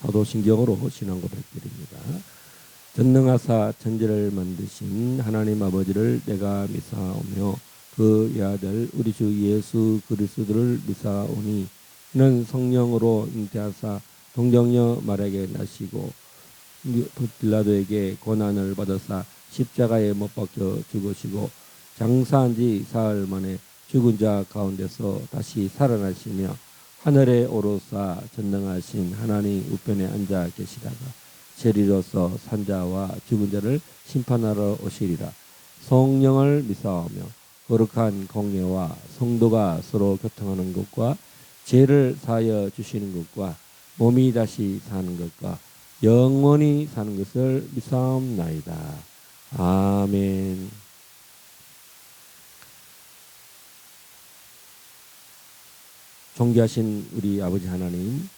사도신경으로 신앙 고백드립니다. 전능하사 천지를 만드신 하나님 아버지를 내가 믿사오며 그 외아들 우리 주 예수 그리스도를 믿사오니 이는 성령으로 잉태하사 동정녀 마리아에게 나시고 빌라도에게 고난을 받으사 십자가에 못 박혀 죽으시고 장사한 지 사흘 만에 죽은 자 가운데서 다시 살아나시며 하늘에 오르사 전능하신 하나님 우편에 앉아 계시다가 세리로서 산자와 죽은 자를 심판하러 오시리라. 성령을 믿사오며 거룩한 공예와 성도가 서로 교통하는 것과 죄를 사하여 주시는 것과 몸이 다시 사는 것과 영원히 사는 것을 믿사옵나이다. 아멘. 존귀하신 우리 아버지 하나님,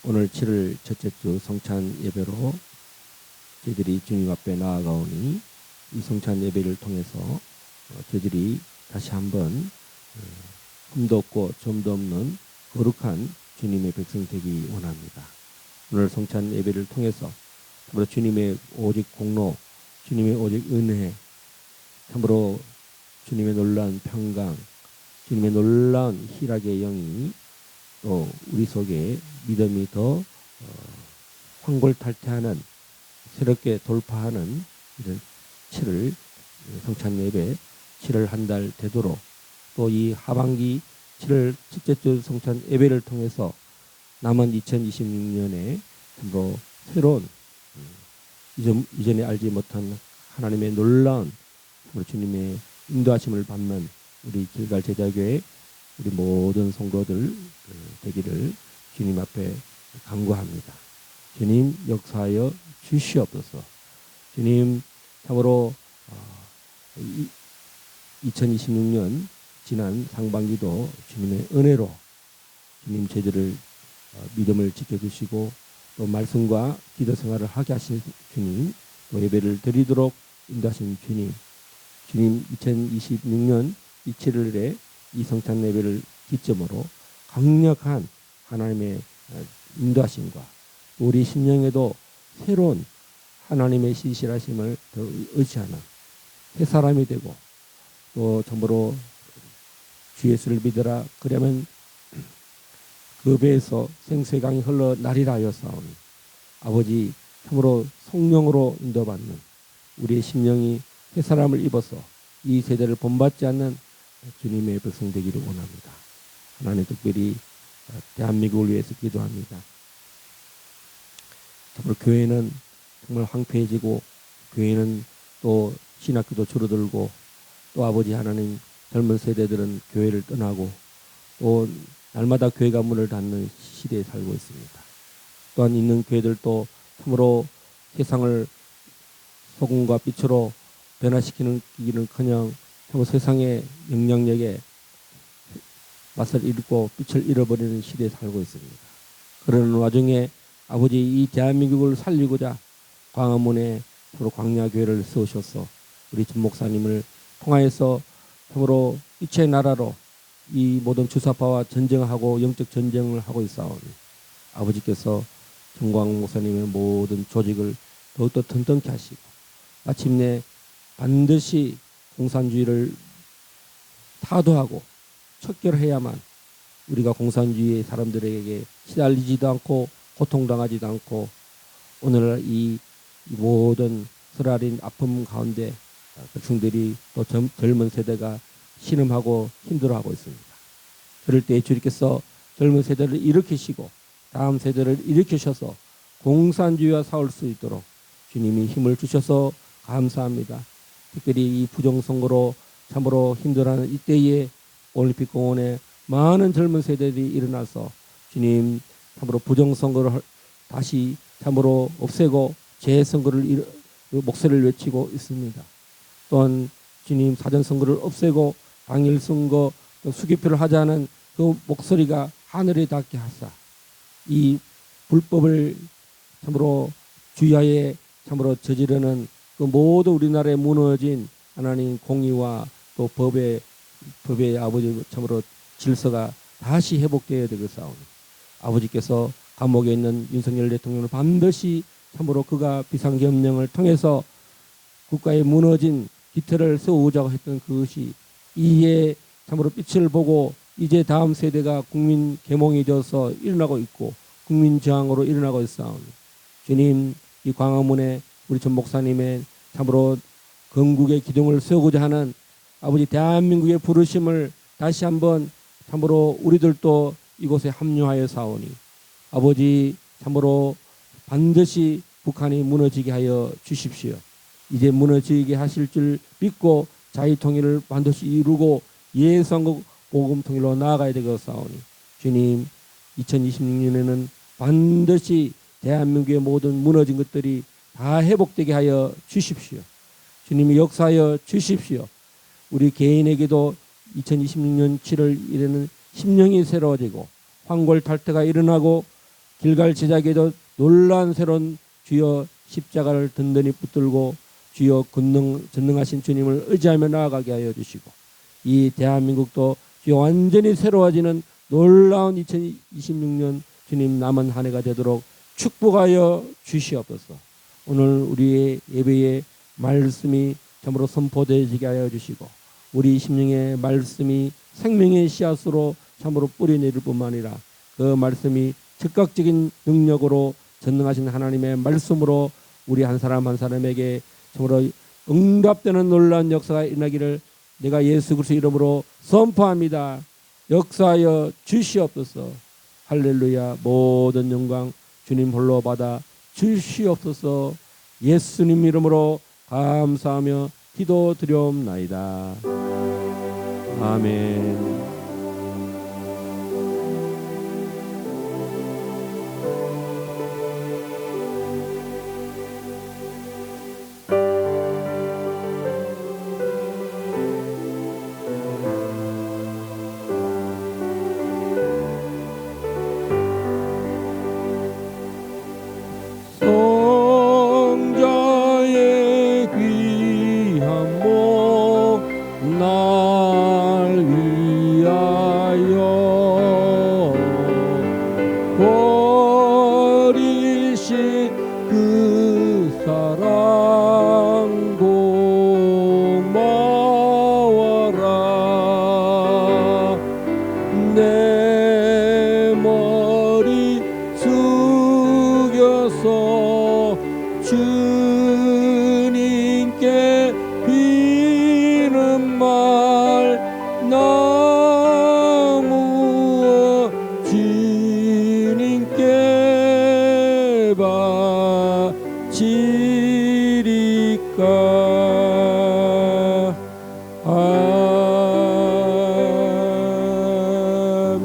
오늘 7월 첫째 주 성찬 예배로 저희들이 주님 앞에 나아가오니 이 성찬 예배를 통해서 저희들이 다시 한번 흠도 없고 점도 없는 거룩한 주님의 백성 되기 원합니다. 오늘 성찬 예배를 통해서 참으로 주님의 오직 공로, 주님의 오직 은혜, 참으로 주님의 놀라운 평강, 주님의 놀라운 희락의 영이 또 우리 속에 믿음이 더 황골탈퇴하는, 새롭게 돌파하는 이런 7월 성찬 예배 7월 한 달 되도록 또 이 하반기 7월 첫째 주 성찬 예배를 통해서 남은 2026년에 참으로 새로운 이전에 알지 못한 하나님의 놀라운 주님의 인도하심을 받는 우리 길갈 제자교회 우리 모든 성도들 되기를 주님 앞에 간구합니다. 주님 역사하여 주시옵소서. 주님 참으로 2026년 지난 상반기도 주님의 은혜로 주님 제자를 믿음을 지켜주시고 또 말씀과 기도 생활을 하게 하신 주님, 또 예배를 드리도록 인도하신 주님, 주님 2026년 이 7월에 이 성찬 예배를 기점으로 강력한 하나님의 인도하심과 우리 심령에도 새로운 하나님의 신실하심을 더 의지하는 새 사람이 되고 또 참으로 주 예수를 믿으라 그러면 그 배에서 생수의 강이 흘러나리라 하였사오니 아버지 참으로 성령으로 인도받는 우리의 심령이 새 사람을 입어서 이 세대를 본받지 않는 주님의 백성 되기를 원합니다. 하나님 특별히 대한민국을 위해서 기도합니다. 참으로 교회는 정말 황폐해지고 교회는 또 신학교도 줄어들고 또 아버지 하나님 젊은 세대들은 교회를 떠나고 또 날마다 교회가 문을 닫는 시대에 살고 있습니다. 또한 있는 교회들도 참으로 세상을 소금과 빛으로 변화시키는 기는커녕 세상의 영향력에 맛을 잃고 빛을 잃어버리는 시대에 살고 있습니다. 그러는 와중에 아버지 이 대한민국을 살리고자 광화문에 서로 광야교회를 세우셔서 우리 전 목사님을 통하여서 참으로 이체 나라로 이 모든 주사파와 전쟁하고 영적 전쟁을 하고 있사오니 아버지께서 정광 목사님의 모든 조직을 더욱더 튼튼케 하시고 마침내 반드시 공산주의를 타도하고 척결해야만 우리가 공산주의의 사람들에게 시달리지도 않고 고통당하지도 않고 오늘날 이 모든 쓰라린 아픔 가운데 백성들이 또 젊은 세대가 신음하고 힘들어하고 있습니다. 그럴 때 주님께서 젊은 세대를 일으키시고 다음 세대를 일으키셔서 공산주의와 싸울 수 있도록 주님이 힘을 주셔서 감사합니다. 특별히 이 부정선거로 참으로 힘들어하는 이때에 올림픽 공원에 많은 젊은 세대들이 일어나서 주님 참으로 부정선거를 다시 참으로 없애고 재선거를 목소리를 외치고 있습니다. 또한 주님 사전선거를 없애고 당일선거 수개표를 하자는 그 목소리가 하늘에 닿게 하사 이 불법을 참으로 주야에 참으로 저지르는 그 모두 우리나라에 무너진 하나님 공의와 또 법의 아버지 참으로 질서가 다시 회복되어야 되겠사오니 아버지께서 감옥에 있는 윤석열 대통령을 반드시 참으로 그가 비상계엄령을 통해서 국가의 무너진 기틀을 세우자고 했던 그것이 이에 참으로 빛을 보고 이제 다음 세대가 국민 계몽이 되어서 일어나고 있고 국민 저항으로 일어나고 있사오니 주님, 이 광화문에 우리 전 목사님의 참으로 건국의 기둥을 세우고자 하는 아버지 대한민국의 부르심을 다시 한번 참으로 우리들도 이곳에 합류하여 사오니 아버지 참으로 반드시 북한이 무너지게 하여 주십시오. 이제 무너지게 하실 줄 믿고 자유통일을 반드시 이루고 예수한국 복음 통일로 나아가야 되겠사오니 주님, 2026년에는 반드시 대한민국의 모든 무너진 것들이 다 회복되게 하여 주십시오. 주님이 역사하여 주십시오. 우리 개인에게도 2026년 7월 1일에는 심령이 새로워지고 황골탈퇴가 일어나고 길갈 제자에게도 놀라운 새로운 주여 십자가를 든든히 붙들고 주여 전능하신 주님을 의지하며 나아가게 하여 주시고 이 대한민국도 주여 완전히 새로워지는 놀라운 2026년 주님 남은 한 해가 되도록 축복하여 주시옵소서. 오늘 우리의 예배의 말씀이 참으로 선포되어지게 하여 주시고 우리 심령의 말씀이 생명의 씨앗으로 참으로 뿌리내릴 뿐만 아니라 그 말씀이 즉각적인 능력으로 전능하신 하나님의 말씀으로 우리 한 사람 한 사람에게 참으로 응답되는 놀라운 역사가 일어나기를 내가 예수 그리스도 이름으로 선포합니다. 역사하여 주시옵소서. 할렐루야. 모든 영광 주님 홀로 받아 주시옵소서. 예수님 이름으로 감사하며 기도드려옵나이다. 아멘. 성자의 귀한 몸 날 위하여 버리신 그 사랑 고마워라. 내 머리 숙여서 주님께 비는 말 나무어 주님께 바치리까. 아멘.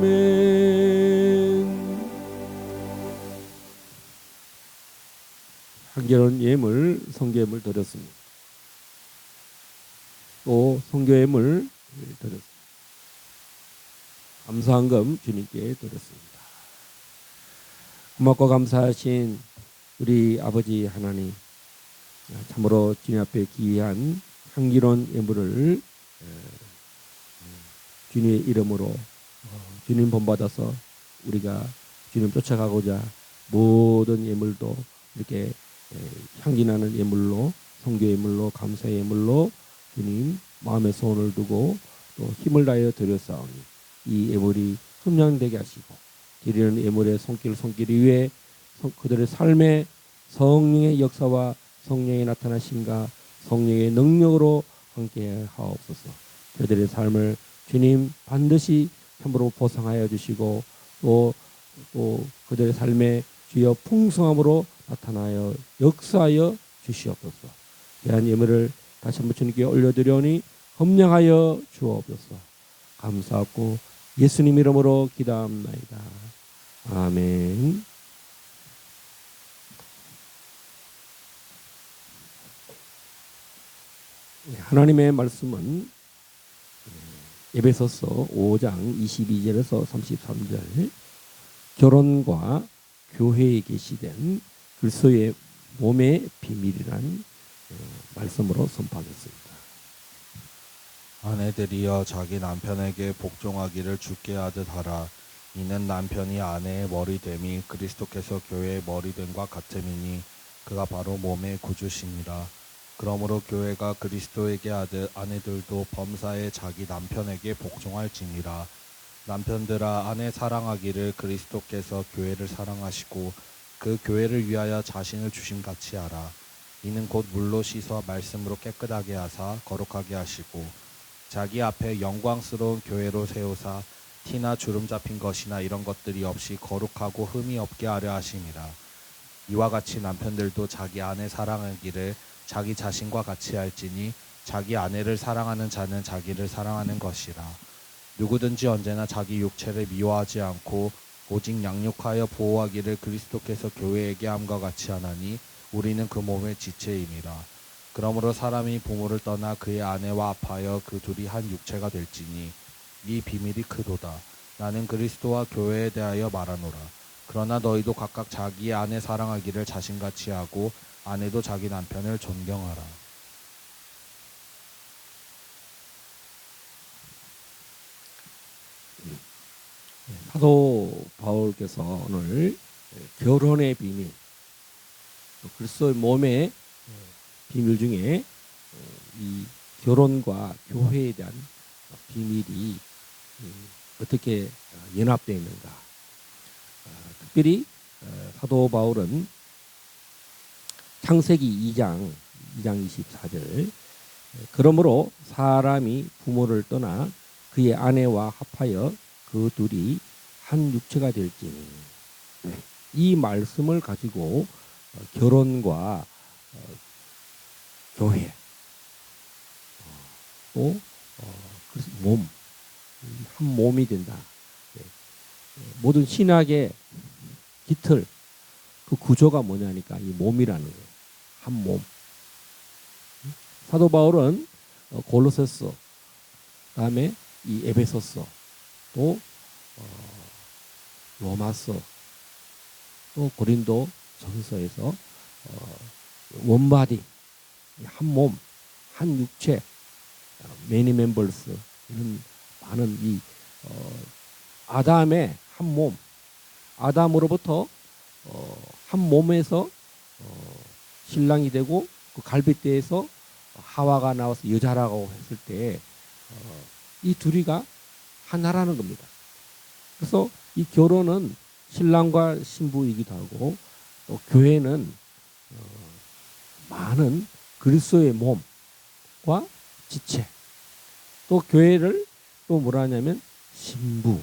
한결은 예물, 성교예물 드렸습니다. 또 성교예물 드렸습니다. 감사한금 주님께 드렸습니다. 고맙고 감사하신 우리 아버지 하나님, 참으로 주님 앞에 귀한 향기로운 예물을 주님의 이름으로 주님 본받아서 우리가 주님 쫓아가고자 모든 예물도 이렇게 향기나는 예물로, 성교 예물로, 감사 예물로 주님 마음에 소원을 두고 또 힘을 다하여 드렸사오니 이 예물이 흠양되게 하시고 드리는 예물의 손길 위에 그들의 삶에 성령의 역사와 성령의 나타나심과 성령의 능력으로 함께 하옵소서. 그들의 삶을 주님 반드시 참으로 보상하여 주시고 또 그들의 삶에 주여 풍성함으로 나타나여 역사하여 주시옵소서. 귀한 예물을 다시 한번 주님께 올려드려오니 험령하여 주옵소서. 감사하고 예수님 이름으로 기도합나이다. 아멘. 하나님의 말씀은 에베소서 5장 22절에서 33절 결혼과 교회에 계시된 그리스도의 몸의 비밀이란 말씀으로 선포하겠습니다. 아내들이여 자기 남편에게 복종하기를 주께 하듯 하라. 이는 남편이 아내의 머리됨이 그리스도께서 교회의 머리됨과 같음이니 그가 바로 몸의 구주시니라. 그러므로 교회가 그리스도에게 아내들도 범사에 자기 남편에게 복종할지니라. 남편들아 아내 사랑하기를 그리스도께서 교회를 사랑하시고 그 교회를 위하여 자신을 주심같이 하라. 이는 곧 물로 씻어 말씀으로 깨끗하게 하사 거룩하게 하시고 자기 앞에 영광스러운 교회로 세우사 티나 주름 잡힌 것이나 이런 것들이 없이 거룩하고 흠이 없게 하려 하심이라. 이와 같이 남편들도 자기 아내 사랑하기를 자기 자신과 같이 할지니 자기 아내를 사랑하는 자는 자기를 사랑하는 것이라. 누구든지 언제나 자기 육체를 미워하지 않고 오직 양육하여 보호하기를 그리스도께서 교회에게 함과 같이 하나니 우리는 그 몸의 지체임이라. 그러므로 사람이 부모를 떠나 그의 아내와 합하여 그 둘이 한 육체가 될지니 이 비밀이 크도다. 나는 그리스도와 교회에 대하여 말하노라. 그러나 너희도 각각 자기의 아내 사랑하기를 자신같이 하고 아내도 자기 남편을 존경하라. 사도 바울께서 오늘 결혼의 비밀, 그리스도의 몸의 비밀 중에 이 결혼과 교회에 대한 비밀이 어떻게 연합되어 있는가. 특별히 사도 바울은 창세기 2장 24절 그러므로 사람이 부모를 떠나 그의 아내와 합하여 그 둘이 한 육체가 될지니 이 말씀을 가지고 결혼과 교회 또 몸, 한 몸이 된다. 모든 신학의 깃털 그 구조가 뭐냐니까 이 몸이라는 거예요. 한 몸. 사도 바울은 골로새서 다음에 이 에베소서 또 로마서 또 고린도 전서에서 원바디 한 몸, 한 육체, many members 이런 많은 이 아담의 한 몸, 아담으로부터 한 몸에서 신랑이 되고 그 갈빗대에서 하와가 나와서 여자라고 했을 때 이 둘이가 하나라는 겁니다. 그래서 이 결혼은 신랑과 신부이기도 하고 또 교회는 많은 그리스도의 몸과 지체 또 교회를 또 뭐라 하냐면 신부.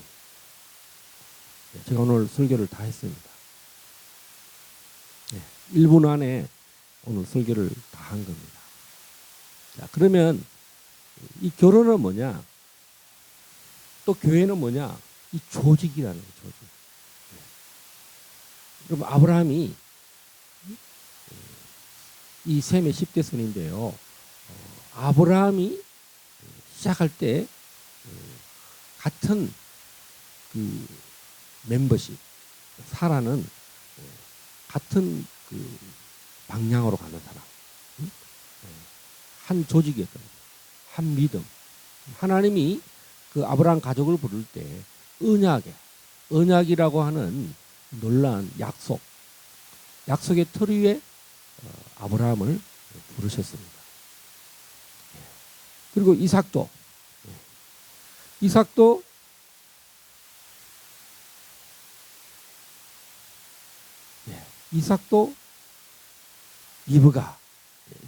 제가 오늘 설교를 다 했습니다. 1분 안에 오늘 설교를 다 한 겁니다. 자, 그러면 이 결혼은 뭐냐? 또 교회는 뭐냐? 이 조직이라는 거예요, 조직. 그럼 아브라함이 이 셈의 10대 손인데요. 아브라함이 시작할 때 같은 그 멤버십, 사라는 같은 그 방향으로 가는 사람, 한 조직이었던 거예요. 한 믿음. 하나님이 그 아브라함 가족을 부를 때 언약이라고 하는 놀라운 약속의 틀 위에 아브라함을 부르셨습니다. 그리고 이삭도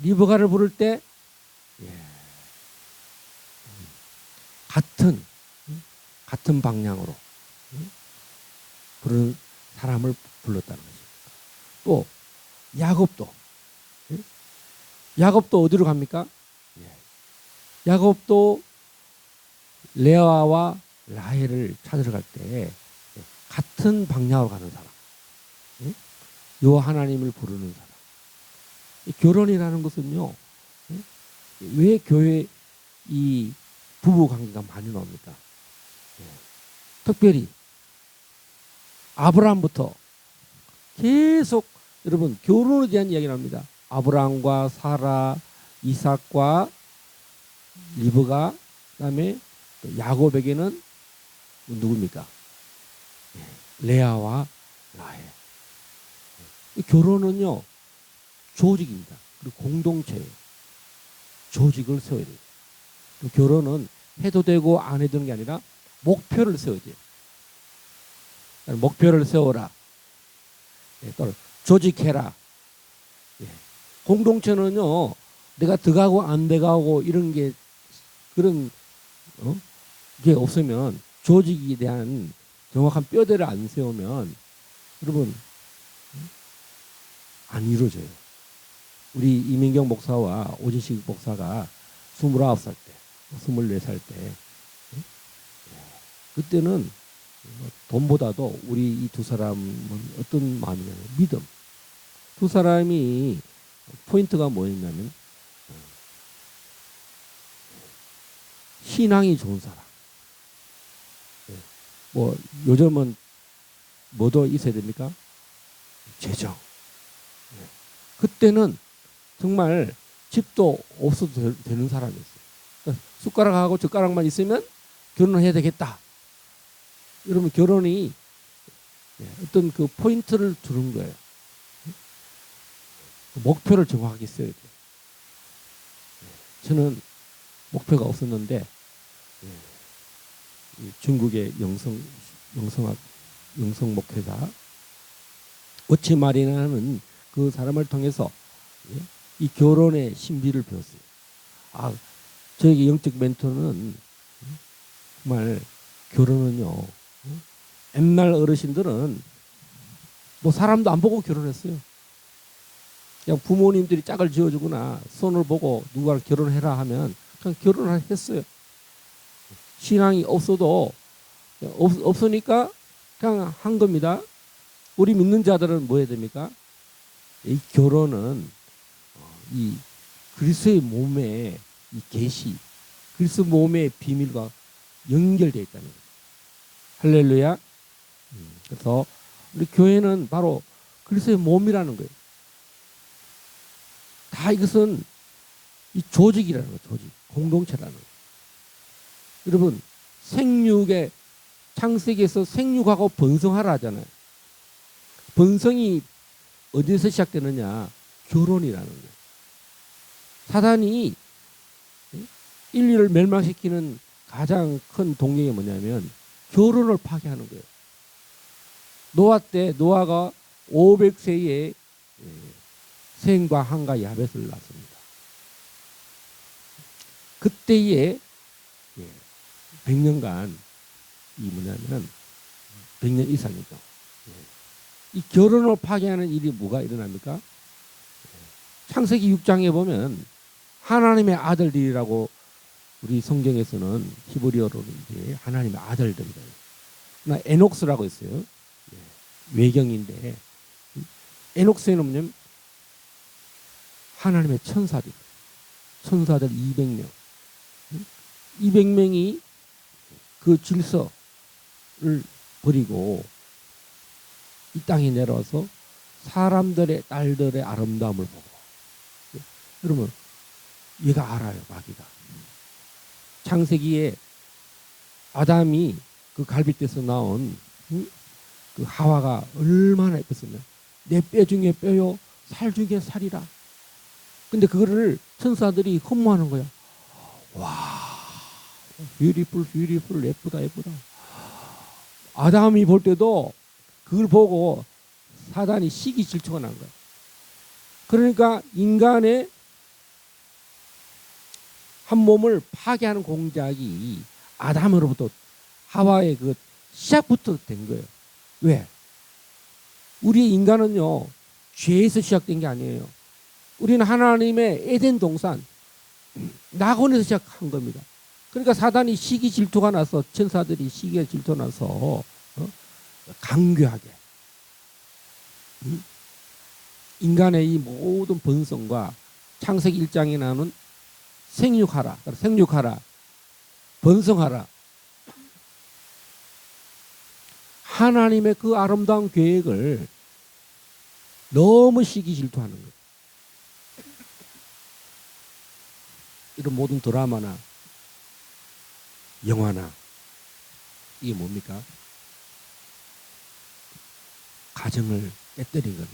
리브가를 부를 때 같은 방향으로 부르는 사람을 불렀다는 것입니다. 또 야곱도 어디로 갑니까? 야곱도 레아와 라헬을 찾으러 갈 때 같은 방향으로 가는 사람, 요 하나님을 부르는 사람. 결혼이라는 것은요, 왜 교회 이 부부 관계가 많이 나옵니까? 특별히 아브라함부터 계속 여러분 결혼에 대한 이야기 나옵니다. 아브라함과 사라, 이삭과 리브가, 그다음에 야곱에게는 누굽니까? 레아와 라헬. 결혼은요 조직입니다. 그리고 공동체예요. 조직을 세워야 돼요. 결혼은 해도 되고 안 해도 되는 게 아니라 목표를 세워야 돼요. 목표를 세워라. 또 조직해라. 공동체는요 내가 들어가고 안 들어가고 이런 게 그런 게 없으면 조직에 대한 정확한 뼈대를 안 세우면 여러분 안 이루어져요. 우리 이민경 목사와 오진식 목사가 29살 때, 24살 때 그때는 돈보다도 우리 이 두 사람은 어떤 마음이냐면 믿음. 두 사람이 포인트가 뭐였냐면 신앙이 좋은 사람. 뭐 요즘은 뭐도 있어야 됩니까? 재정. 그때는 정말 집도 없어도 되는 사람이었어요. 그러니까 숟가락하고 젓가락만 있으면 결혼해야 되겠다. 여러분 결혼이 어떤 그 포인트를 두는 거예요. 목표를 정확하게 써야 돼요. 저는 목표가 없었는데 중국의 영성 목회자 오치마리나는 그 사람을 통해서 이 결혼의 신비를 배웠어요. 아, 저에게 영적 멘토는 정말 결혼은요. 옛날 어르신들은 뭐 사람도 안 보고 결혼했어요. 그냥 부모님들이 짝을 지어주거나 손을 보고 누가 결혼해라 하면 그냥 결혼을 했어요. 신앙이 없어도 없으니까 그냥 한 겁니다. 우리 믿는 자들은 뭐 해야 됩니까? 이 결혼은 이 그리스도의 몸의 이 계시, 그리스도 몸의 비밀과 연결되어 있다는 거예요. 할렐루야. 그래서 우리 교회는 바로 그리스도의 몸이라는 거예요. 다 이것은 이 조직이라는 거예요. 조직, 공동체라는 거예요. 여러분 생육의 창세기에서 생육하고 번성하라 하잖아요. 번성이 어디서 시작되느냐? 결혼이라는 거예요. 사단이 인류를 멸망시키는 가장 큰 동력이 뭐냐면 결혼을 파괴하는 거예요. 노아 때 노아가 500세에 셈과 함과 야벳을 낳습니다. 그때에 100년간 이 뭐냐면 100년 이상이죠. 이 결혼을 파괴하는 일이 뭐가 일어납니까? 창세기 6장에 보면 하나님의 아들들이라고 우리 성경에서는 히브리어로는 이제 하나님의 아들들이다. 나 에녹스라고 있어요. 외경인데 에녹스에는 뭐냐면 하나님의 천사들 200명 200명이 그 질서를 버리고 이 땅에 내려와서 사람들의 딸들의 아름다움을 보고 여러분 얘가 알아요. 마귀가 창세기에 아담이 그 갈빗대에서 나온 그 하와가 얼마나 예뻤으면 내 뼈 중에 뼈요 살 중에 살이라. 근데 그거를 천사들이 흠모하는 거야. 와 뷰티풀 예쁘다. 아담이 볼 때도 그걸 보고 사단이 시기 질투가 난 거야. 그러니까 인간의 한 몸을 파괴하는 공작이 아담으로부터 하와의 그 시작부터 된 거예요. 왜? 우리 인간은요 죄에서 시작된 게 아니에요. 우리는 하나님의 에덴 동산 낙원에서 시작한 겁니다. 그러니까 사단이 시기 질투가 나서 천사들이 시기에 질투 나서 강교하게 인간의 이 모든 본성과 창세기 1장에 나오는 생육하라, 번성하라. 하나님의 그 아름다운 계획을 너무 시기 질투하는 거예요. 이런 모든 드라마나 영화나 이게 뭡니까? 가정을 깨뜨린 거예요.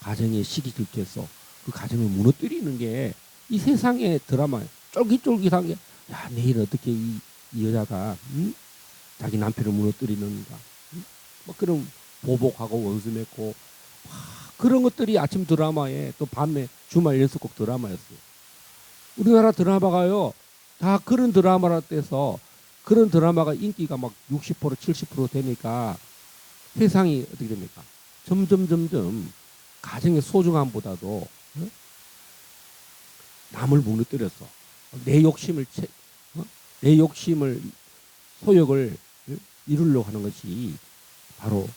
가정의 시기 질투에서 그 가정을 무너뜨리는 게 이 세상의 드라마, 쫄깃쫄깃한 게, 야, 내일 어떻게 이 여자가 자기 남편을 무너뜨리는가, 뭐 그런 보복하고 원수 맺고, 그런 것들이 아침 드라마에 또 밤에 주말 연속곡 드라마였어요. 우리나라 드라마가요, 다 그런 드라마라 떼서 그런 드라마가 인기가 막 60% 70% 되니까 세상이 어떻게 됩니까? 점점 가정의 소중함보다도 남을 무너뜨렸어. 내 욕심을 내 욕심을 소욕을 이루려고 하는 것이 바로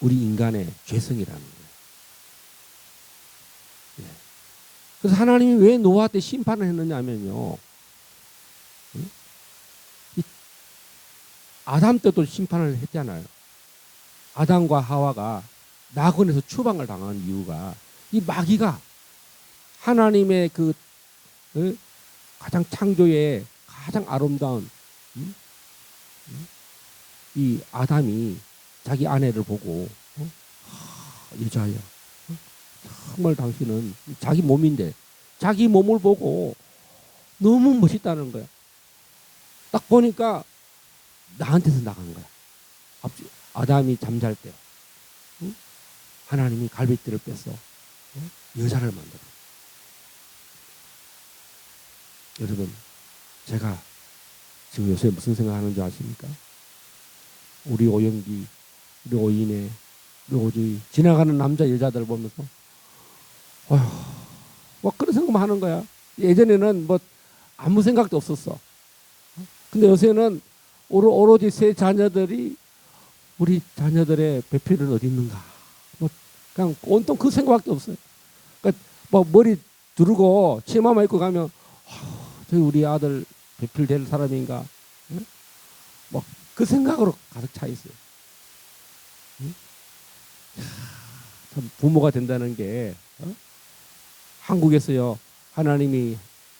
우리 인간의 죄성이라는 거예요. 예. 그래서 하나님이 왜 노아한테 심판을 했느냐면요. 아담 때도 심판을 했잖아요. 아담과 하와가 낙원에서 추방을 당한 이유가 이 마귀가 하나님의 그 가장 창조의 가장 아름다운 이 아담이 자기 아내를 보고 여자야, 정말 당신은 자기 몸인데 자기 몸을 보고 너무 멋있다는 거야. 딱 보니까 나한테서 나간 거야. 아담이 잠잘 때 하나님이 갈빗대를 빼서 여자를 만들어. 여러분, 제가 지금 요새 무슨 생각하는지 아십니까? 우리 오영기, 우리 오인혜, 우리 오주희 지나가는 남자 여자들 보면서 어휴, 뭐 그런 생각만 하는 거야. 예전에는 뭐 아무 생각도 없었어. 근데 요새는 오로지 세 자녀들이 우리 자녀들의 배필은 어디 있는가? 뭐 그냥 온통 그 생각밖에 없어요. 그러니까 뭐 머리 두르고 치마만 입고 가면 저기 우리 아들 배필 될 사람인가? 뭐 그 생각으로 가득 차 있어요. 참 부모가 된다는 게 한국에서요. 하나님이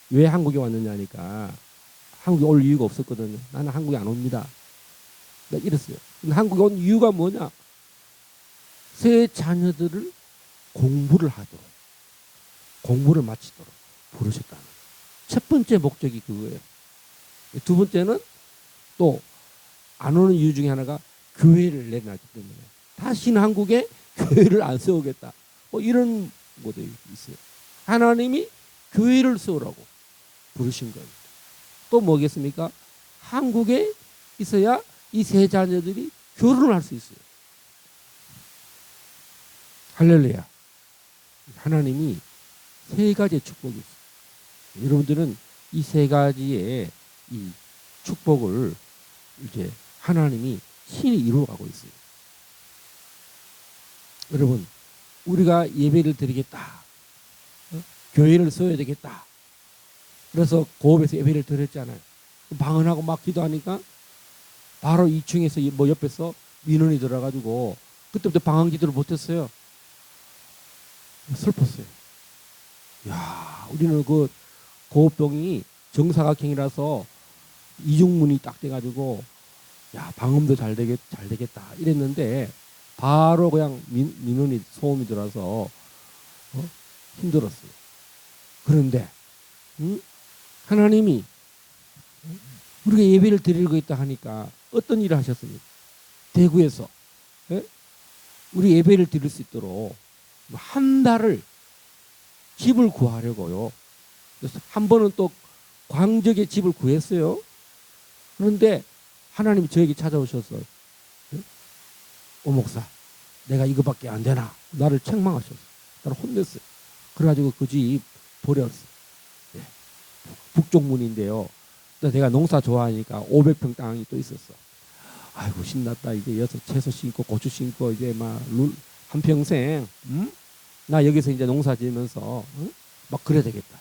왜 한국에 왔느냐니까 한국에 올 이유가 없었거든요. 나는 한국에 안 옵니다. 이랬어요. 근데 한국에 온 이유가 뭐냐? 새 자녀들을 공부를 하도록, 공부를 마치도록 부르셨다는 거예요. 첫 번째 목적이 그거예요. 두 번째는 또 안 오는 이유 중에 하나가 교회를 내놨기 때문에 다시는 한국에 교회를 안 세우겠다. 뭐 이런 것도 있어요. 하나님이 교회를 세우라고 부르신 거예요. 또 뭐겠습니까? 한국에 있어야 이 세 자녀들이 결혼을 할 수 있어요. 할렐루야. 하나님이 세 가지의 축복이 있어요. 여러분들은 이 세 가지의 이 축복을 이제 하나님이 신이 이루어가고 있어요. 여러분, 우리가 예배를 드리겠다. 교회를 세워야 되겠다. 그래서 고업에서 예배를 드렸잖아요. 방언하고 막 기도하니까 바로 2층에서 뭐 옆에서 민원이 들어가지고 그때부터 방언 기도를 못했어요. 슬펐어요. 야, 우리는 그 고업동이 정사각형이라서 이중문이 딱 돼가지고 야, 방음도 잘 되겠다 이랬는데 바로 그냥 민원이 소음이 들어서 힘들었어요. 그런데 하나님이 우리가 예배를 드리고 있다 하니까 어떤 일을 하셨습니까? 대구에서 우리 예배를 드릴 수 있도록 한 달을 집을 구하려고요. 그래서 한 번은 또 광적에 집을 구했어요. 그런데 하나님이 저에게 찾아오셔서 오 목사, 내가 이거밖에 안 되나? 나를 책망하셨어요. 나를 혼냈어요. 그래가지고 그 집 버렸어요. 네. 북쪽문인데요. 내가 농사 좋아하니까 500평 땅이 또 있었어. 아이고 신났다. 이제 여기서 채소 심고 고추 심고 이제 막 한 평생 나 여기서 이제 농사 지으면서 막 그래야 되겠다.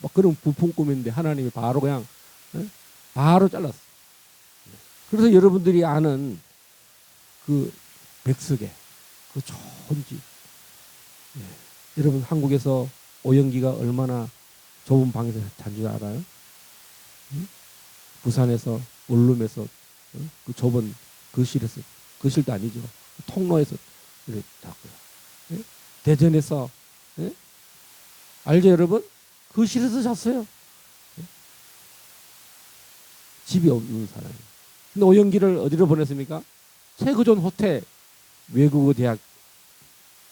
막 그런 부푼 꿈인데 하나님이 바로 그냥 바로 잘랐어. 그래서 여러분들이 아는 그 백석에 그 좋은 집. 네. 여러분 한국에서 오영기가 얼마나 좁은 방에서 잔 줄 알아요? 부산에서 원룸에서 그 좁은 거실에서, 거실도 아니죠. 통로에서 이렇게 잤고요. 예? 대전에서, 예? 알죠 여러분? 거실에서 잤어요. 예? 집이 없는 사람이. 근데 오영기를 어디로 보냈습니까? 최고존 호텔 외국어 대학,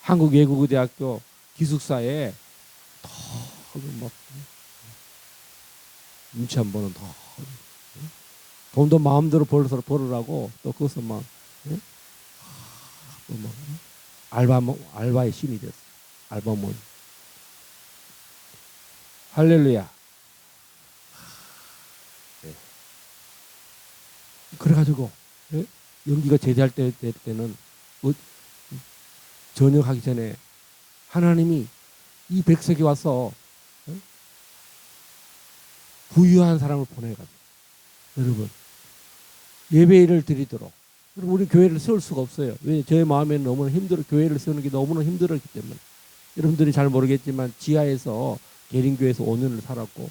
한국 외국어 대학교 기숙사에 막 눈치 안 보는 돈도 마음대로 벌으라고 또 거기서 막, 예? 또 막 알바의 신이 됐어. 알바몬. 할렐루야. 예. 그래가지고, 예? 연기가 제대할 때는 전역하기 전에 하나님이 이 백석에 와서, 예? 부유한 사람을 보내가지고 여러분 예배를 드리도록. 여러분 우리 교회를 세울 수가 없어요. 왜? 저의 마음에는 너무나 힘들어. 교회를 세우는 게 너무나 힘들었기 때문에. 여러분들이 잘 모르겠지만 지하에서 계린교회에서 5년을 살았고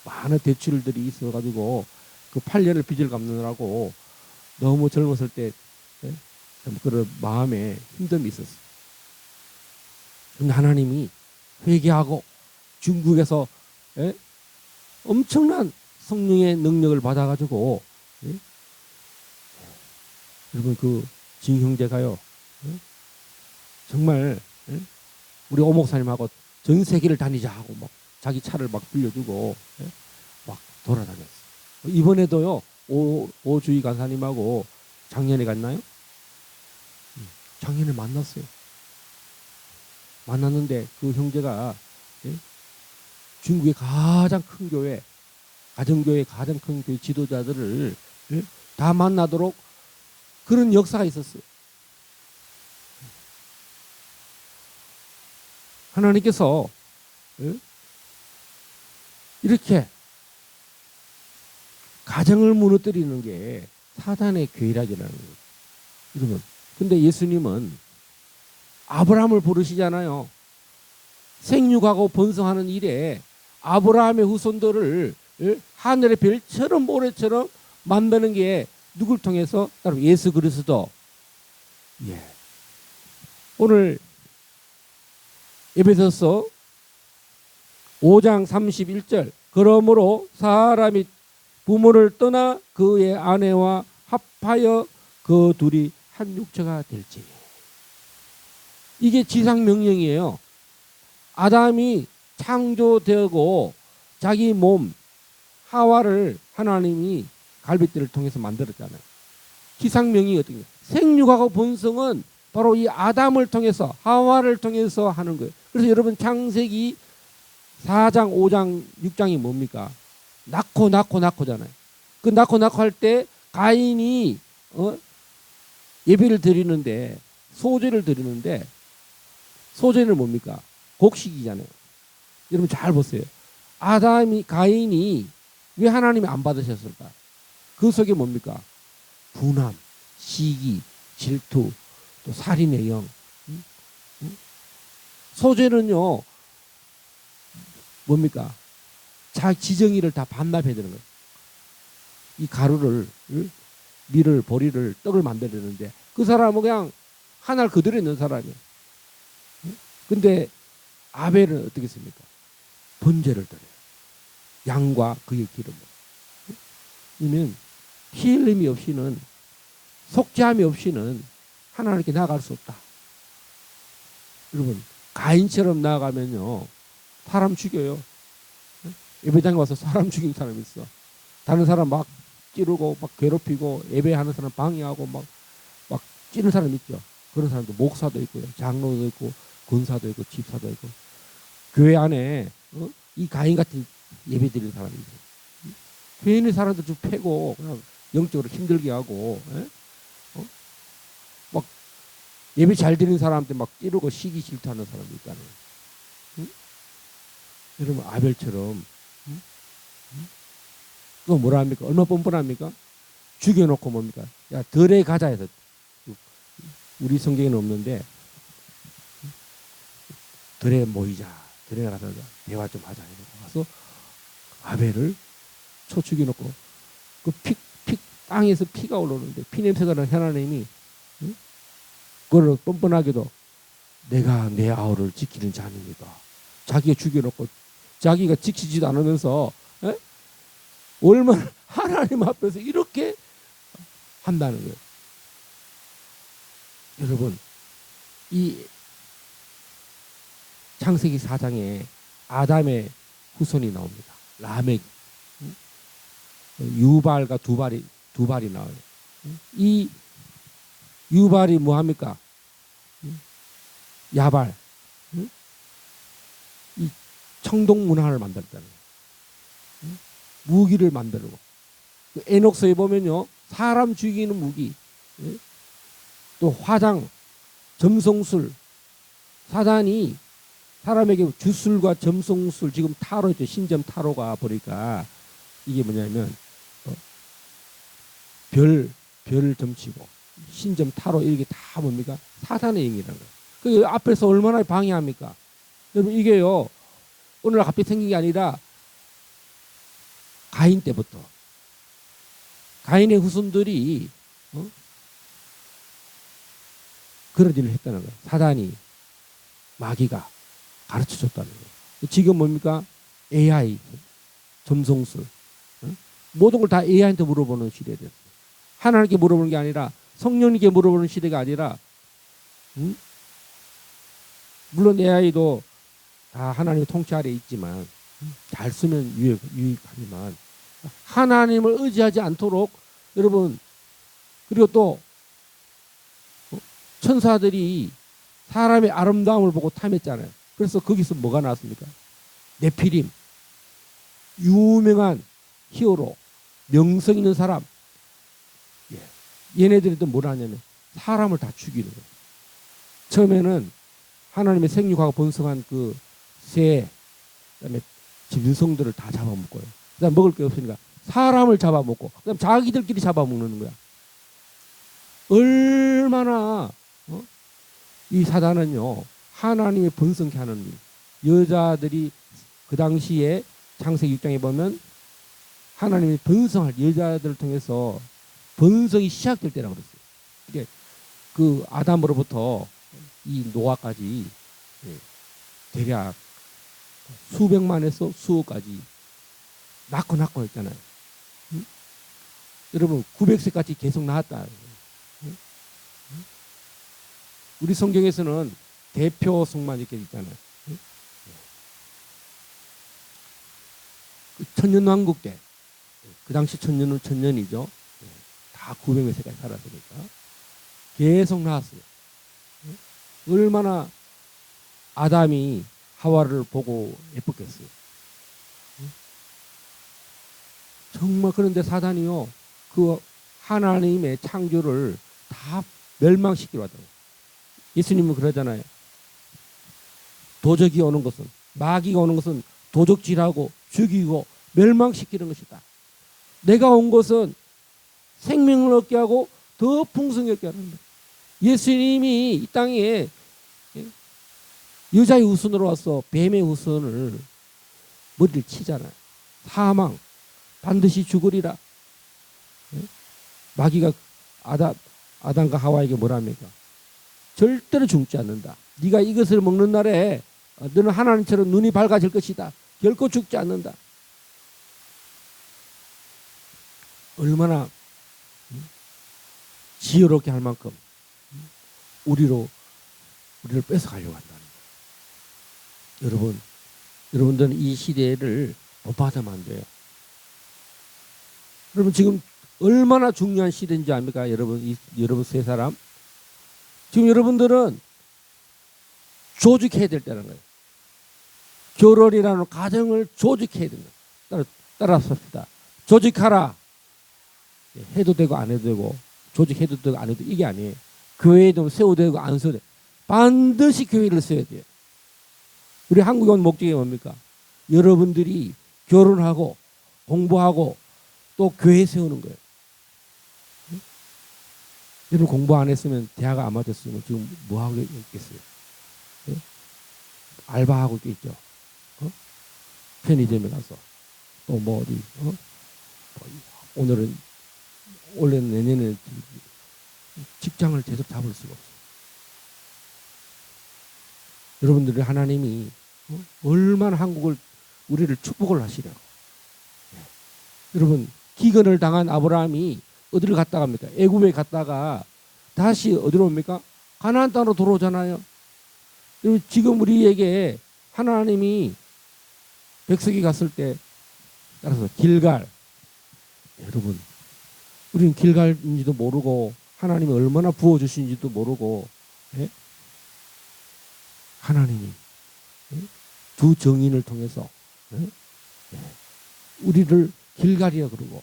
많은 대출들이 있어가지고 그 8년을 빚을 갚느라고 너무 젊었을 때, 예? 그런 마음에 힘듦이 있었어요. 근데 하나님이 회개하고 중국에서, 예? 엄청난 성령의 능력을 받아가지고, 예? 여러분 그 진형제가요, 예? 정말, 예? 우리 오목사님하고 전 세계를 다니자 하고 막 자기 차를 막 빌려주고, 예? 막 돌아다녔어요. 이번에도요 오주희 간사님하고 작년에 갔나요? 작년에 만났어요. 만났는데 그 형제가, 예? 중국의 가장 큰 교회, 가정교회 가장 큰 교회 지도자들을, 예? 다 만나도록 그런 역사가 있었어요. 하나님께서, 예? 이렇게 가정을 무너뜨리는 게 사단의 괴락이라는 거예요. 여러분, 근데 예수님은 아브라함을 부르시잖아요. 생육하고 번성하는 일에 아브라함의 후손들을, 예? 하늘의 별처럼 모래처럼 만드는 게 누굴 통해서? 따로 예수 그리스도. 예. 오늘 에베소서 5장 31절 그러므로 사람이 부모를 떠나 그의 아내와 합하여 그 둘이 한 육체가 될지. 이게 지상명령이에요. 아담이 창조되고 자기 몸 하와를 하나님이 갈빗대를 통해서 만들었잖아요. 지상명령이 어떻게? 생육하고 번성은 바로 이 아담을 통해서 하와를 통해서 하는 거예요. 그래서 여러분 창세기 4장 5장 6장이 뭡니까? 낳고잖아요. 그 낳고 할 때 가인이 예배를 드리는데 소제를 드리는데 소제는 뭡니까? 곡식이잖아요. 여러분 잘 보세요. 가인이 왜 하나님이 안 받으셨을까? 그 속에 뭡니까? 분함, 시기, 질투, 또 살인의 영. 소제는요 뭡니까? 자기 지정의를 다 반납해야 되는 거예요. 이 가루를, 밀을, 보리를, 떡을 만들었는데 그 사람은 그냥 하나를 그대로 있는 사람이에요. 근데 아벨은 어떻게 했습니까? 번제를 드려요. 양과 그의 기름을. 이면 피 흘림이 없이는, 속죄함이 없이는 하나님께 나아갈 수 없다. 여러분 가인처럼 나아가면요 사람 죽여요. 예배장에 와서 사람 죽인 사람이 있어. 다른 사람 막 찌르고 막 괴롭히고 예배하는 사람 방해하고 막 찌르는 사람 있죠. 그런 사람도 목사도 있고요, 장로도 있고 권사도 있고 집사도 있고 교회 안에 이 가인 같은 예배 드리는 사람이 있어요. 교회 있는 사람들 좀 패고 그냥 영적으로 힘들게 하고, 막 예배 잘 드리는 사람한테 막 찌르고 시기 질투하는 사람도 있다는 거예요. 응? 여러분 아벨처럼, 그거 뭐라 합니까? 얼마 뻔뻔합니까? 죽여놓고 뭡니까? 야 덜에 가자 해서, 우리 성경에는 없는데 덜에 모이자, 덜에 가서 대화 좀 하자 이러고 가서 아벨을 초 죽여놓고 그 땅에서 피가 올라오는데 피 냄새가 나는 하나님이, 그걸 뻔뻔하게도 내가 내 아우를 지키는 자입니다. 자기가 죽여놓고 자기가 지키지도 않으면서 에? 얼마나 하나님 앞에서 이렇게 한다는 거예요. 여러분, 이 창세기 4장에 아담의 후손이 나옵니다. 라멕, 유발과 두발이 나와요. 이 유발이 뭐합니까? 야발, 이 청동 문화를 만들었다는 거예요. 무기를 만들고, 에녹서에 보면요, 사람 죽이는 무기, 또 화장, 점성술, 사단이 사람에게 주술과 점성술, 지금 타로 있죠. 신점 타로가 보니까 이게 뭐냐면 별 점치고 신점 타로 이게 다 뭡니까? 사단의 영이라는 거예요. 그 앞에서 얼마나 방해합니까? 여러분, 이게요, 오늘 갑자기 생긴 게 아니라 가인 때부터 가인의 후손들이 그런 일을 했다는 거예요. 사단이, 마귀가 가르쳐줬다는 거예요. 지금 뭡니까? AI, 점성술, 모든 걸 다 AI한테 물어보는 시대에 됐어요. 하나님께 물어보는 게 아니라, 성령님께 물어보는 시대가 아니라, 물론 AI도 다 하나님의 통치 아래 있지만, 잘 쓰면 유익하지만, 하나님을 의지하지 않도록, 여러분, 그리고 또 천사들이 사람의 아름다움을 보고 탐했잖아요. 그래서 거기서 뭐가 나왔습니까? 네피림, 유명한 히어로, 명성 있는 사람. 얘네들이 또 뭘 하냐면 사람을 다 죽이는 거예요. 처음에는 하나님의 생육하고 번성한 그 새, 그다음에 짐승들을 다 잡아먹고요. 그다음 먹을 게 없으니까 사람을 잡아먹고, 그다음 자기들끼리 잡아먹는 거야. 얼마나 이 사단은요, 하나님의 번성케 하는 일. 여자들이 그 당시에 창세기 6장에 보면 하나님이 번성할 여자들을 통해서 번성이 시작될 때라고 그랬어요. 이게 그 아담으로부터 이 노아까지 대략 수백만에서 수억까지 낳고 했잖아요. 여러분, 900세까지 계속 낳았다. 우리 성경에서는 대표 성만 이렇게 있잖아요. 천년왕국 때, 그 당시 천년은 천년이죠. 다 900몇 세까지 살았으니까 계속 나왔어요. 얼마나 아담이 하와를 보고 예뻤겠어요. 정말. 그런데 사단이요, 그 하나님의 창조를 다 멸망시키려 하더라고요. 예수님은 그러잖아요. 도적이 오는 것은, 마귀가 오는 것은 도적질하고 죽이고 멸망시키는 것이다. 내가 온 것은 생명을 얻게 하고 더 풍성히 얻게 하는 거예요. 예수님이 이 땅에 여자의 후손으로 와서 뱀의 후손을 머리를 치잖아요. 사망, 반드시 죽으리라. 마귀가 아담과 하와에게 뭐랍니까? 절대로 죽지 않는다. 네가 이것을 먹는 날에 너는 하나님처럼 눈이 밝아질 것이다. 결코 죽지 않는다. 얼마나 지혜롭게 할 만큼 우리를 뺏어가려고 한다는 거예요. 여러분들은 이 시대를 못 받으면 안 돼요. 여러분, 지금 얼마나 중요한 시대인지 압니까? 여러분 세 사람. 지금 여러분들은 조직해야 될 때라는 거예요. 결혼이라는 가정을 조직해야 된다. 따라서 합시다. 조직하라. 해도 되고 안 해도 되고, 조직해도 되고 안 해도 이게 아니에요. 교회에도 세워도 되고 안 세워도 되고, 반드시 교회를 세워야 돼요. 우리 한국에 온 목적이 뭡니까? 여러분들이 결혼하고 공부하고 또 교회 세우는 거예요. 여러분 공부 안 했으면, 대학 안 맞았으면 지금 뭐 하고 있겠어요? 알바하고 있겠죠. 편의점에 가서 또 뭐 어디 오늘은, 올해는 내년에 직장을 계속 잡을 수가 없어요. 여러분들이 하나님이 얼마나 한국을 우리를 축복을 하시려고. 여러분 기근을 당한 아브라함이 어디를 갔다 갑니까? 애굽에 갔다가 다시 어디로 옵니까? 가나안 땅으로 들어오잖아요. 여러분 지금 우리에게 하나님이 백석이 갔을 때 따라서 길갈, 여러분 우리는 길갈인지도 모르고 하나님이 얼마나 부어주신지도 모르고, 예? 하나님이, 예? 두 정인을 통해서, 예? 예. 우리를 길갈이라 그러고,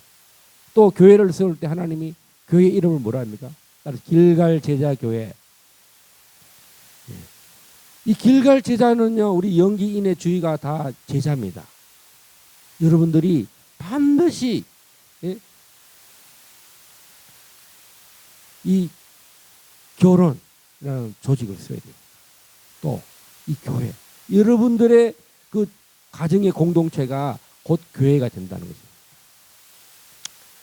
또 교회를 세울 때 하나님이 교회 이름을 뭐라 합니까? 따라서 길갈 제자 교회. 예. 이 길갈 제자는요, 우리 영기인의 주의가 다 제자입니다. 여러분들이 반드시, 예? 이 결혼이라는 조직을 써야 돼요. 또 이 교회, 여러분들의 그 가정의 공동체가 곧 교회가 된다는 거죠.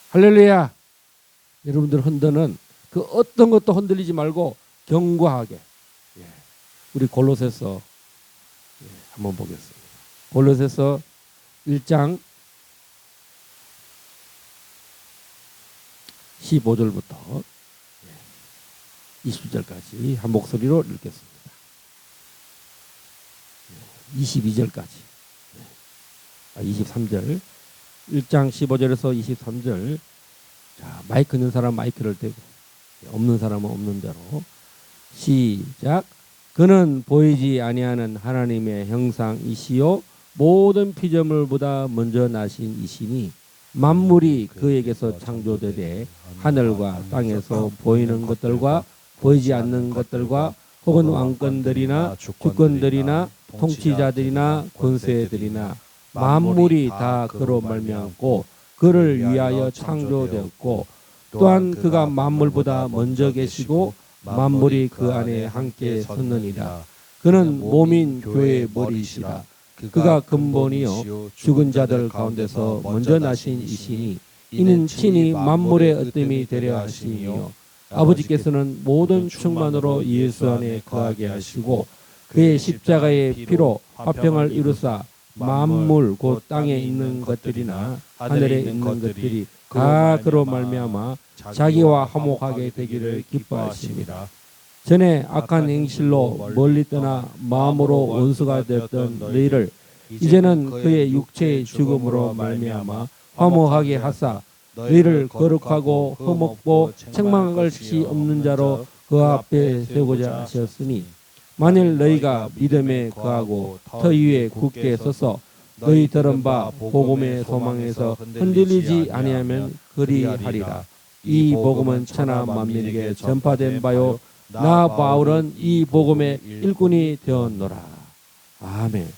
할렐루야. 여러분들 흔드는 그 어떤 것도 흔들리지 말고 견고하게, 예. 우리 골로새서, 예, 한번 보겠습니다. 골로새서 1장 15절부터 20절까지 한 목소리로 읽겠습니다. 22절까지. 23절. 1장 15절에서 23절. 자, 마이크 있는 사람 마이크를 대고, 없는 사람은 없는 대로. 시작. 그는 보이지 아니하는 하나님의 형상이시요 모든 피조물보다 먼저 나신 이시니 만물이 그에게서 창조되되 하늘과 땅에서 보이는 것들과 보이지 않는 것들과 혹은 왕권들이나 주권들이나 통치자들이나 권세들이나 만물이 다 그로 말미암고 그를 위하여 창조되었고 또한 그가 만물보다 먼저 계시고 만물이 그 안에 함께 섰느니라. 그는 몸인 교회의 머리이시라. 그가 근본이요 죽은 자들 가운데서 먼저 나신 이시니 이는 친히 만물의 으뜸이 되려 하시니요 아버지께서는 모든 충만으로 예수 안에 거하게 하시고 그의 십자가의 피로 화평을 이루사 만물 곧 땅에 있는 것들이나 하늘에 있는 것들이 다 그로 말미암아 자기와 화목하게 되기를 기뻐하십니다. 전에 악한 행실로 멀리 떠나 마음으로 원수가 되었던 너희를 이제는 그의 육체의 죽음으로 말미암아 화목하게 하사 너희를 거룩하고 흠없고 책망할 것이 없는 자로 그 앞에 세우고자 하셨으니 만일 너희가 믿음에 거하고 터 위에 굳게 서서 너희 들은 바 복음의 소망에서 흔들리지 아니하면 그리하리라. 이 복음은 천하 만민에게 전파된 바요 나 바울은 이 복음의 일꾼이 되었노라. 아멘.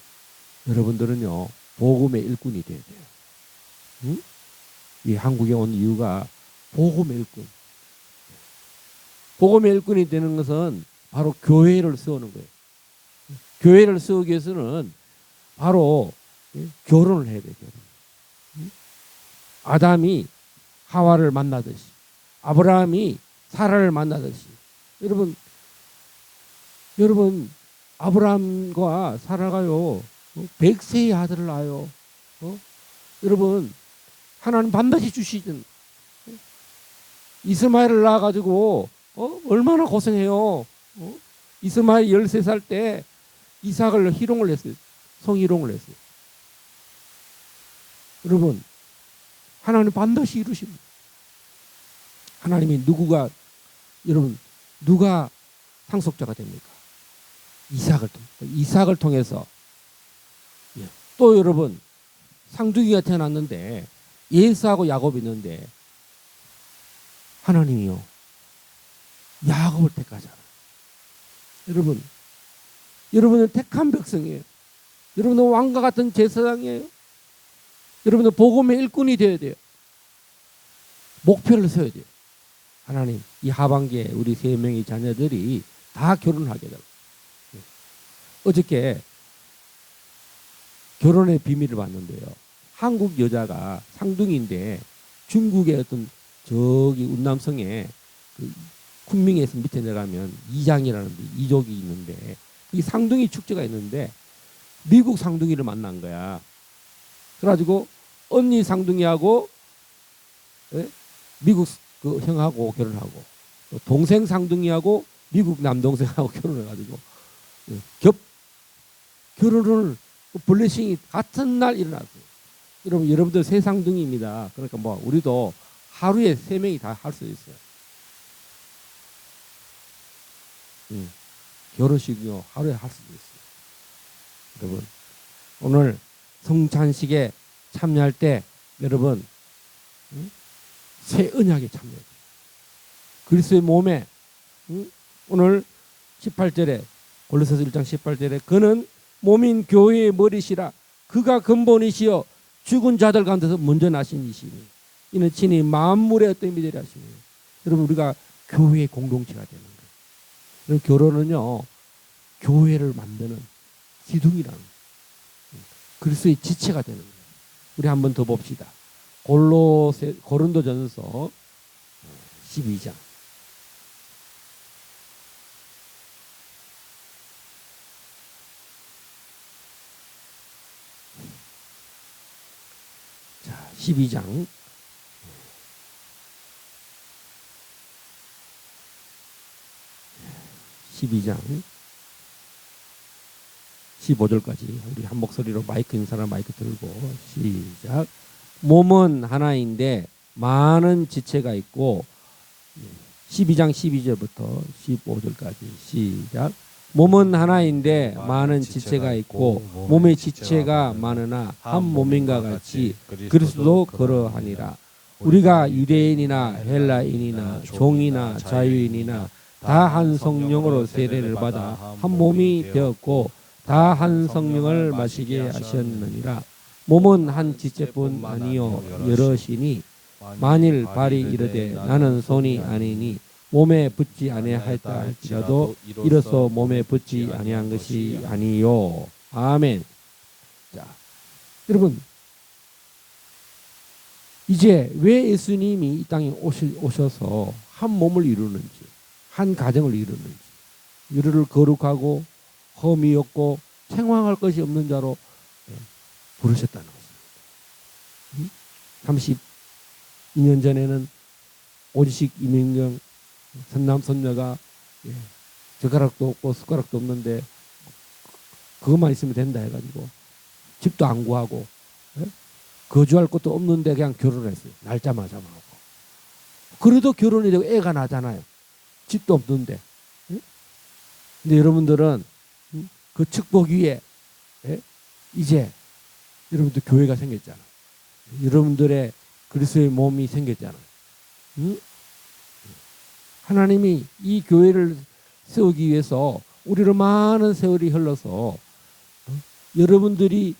여러분들은요 복음의 일꾼이 돼야 돼요. 응? 이 한국에 온 이유가 복음의 일꾼. 복음의 일꾼이 되는 것은 바로 교회를 세우는 거예요. 교회를 세우기 위해서는 바로 결혼을 해야 돼요. 결혼. 아담이 하와를 만나듯이 아브라함이 사라를 만나듯이 여러분 아브라함과 사라가요 100세의 아들을 낳아요. 여러분 하나님 반드시 주시든 이스마엘을 낳아가지고 얼마나 고생해요. 이스마엘 13살 때 이삭을 희롱을 했어요. 성희롱을 했어요. 여러분 하나님 반드시 이루십니다. 하나님이 누가 상속자가 됩니까? 이삭을 통해서. 또 여러분 상둥이가 태어났는데 예수하고 야곱이 있는데 하나님이요 야곱을 택하잖아요. 여러분은 택한 백성이에요. 여러분은 왕과 같은 제사장이에요. 여러분은 복음의 일꾼이 되어야 돼요. 목표를 세워야 돼요. 하나님 이 하반기에 우리 3명의 자녀들이 다 결혼하게 되고 어저께 결혼의 비밀을 봤는데요. 한국 여자가 상둥이인데 중국의 어떤 저기 운남성에 그 쿤밍에서 밑에 내려가면 이장이라는 이족이 있는데 이 상둥이 축제가 있는데 미국 상둥이를 만난 거야. 그래가지고 언니 상둥이하고 미국 그 형하고 결혼하고 또 동생 상둥이하고 미국 남동생하고 결혼해가지고 결혼을 블레싱이 같은 날 일어났어요. 여러분들 세 상둥이입니다. 그러니까 뭐 우리도 하루에 3명이 다 할 수 있어요. 결혼식이요 하루에 할 수도 있어요. 여러분 오늘 성찬식에 참여할 때 여러분 새 언약에 참여해요. 그리스도의 몸에 오늘 18절에 골로새서 1장 18절에 그는 몸인 교회의 머리시라 그가 근본이시여 죽은 자들 가운데서 먼저 나신 이시니 이는 친히 만물의 어떤 미대리 하시니 여러분 우리가 교회의 공동체가 되는 거예요. 그래서 결혼은요 교회를 만드는 기둥이라는 거예요. 그리스도의 지체가 되는 거예요. 우리 한번 더 봅시다. 고린도전서 12장. 자, 12장. 12장 15절까지 우리 한 목소리로 마이크 있는 사람 마이크 들고 시작. 몸은 하나인데 많은 지체가 있고 12장 12절부터 15절까지 시작. 몸은 하나인데 많은 지체가 있고 몸의 지체가 많으나 한 몸인가 같이 그리스도도 그러하니라. 우리가 유대인이나 헬라인이나 종이나 자유인이나 다 한 성령으로 세례를 받아 한 몸이 되었고 다 한 성령을 마시게 하셨느니라. 몸은 한 지체뿐 아니요 여럿이니 만일 발이 이르되 나는 손이 아니니 몸에 붙지 아니하였다 할지라도 이로써 몸에 붙지 아니한 것이 아니요. 아멘. 자, 여러분 이제 왜 예수님이 이 땅에 오셔서 한 몸을 이루는지 한 가정을 이루는지 이를 거룩하고 험이 없고 생황할 것이 없는 자로 부르셨다는 것입니다. 32년 전에는 오지식 이민경 선남 선녀가 젓가락도 없고 숟가락도 없는데 그것만 있으면 된다 해가지고 집도 안 구하고 거주할 곳도 없는데 그냥 결혼했어요. 날짜마자 하고. 그래도 결혼이 되고 애가 나잖아요. 집도 없는데. 근데 여러분들은 그 축복 위에 이제 여러분들 교회가 생겼잖아. 여러분들의 그리스도의 몸이 생겼잖아. 하나님이 이 교회를 세우기 위해서 우리를 많은 세월이 흘러서 여러분들이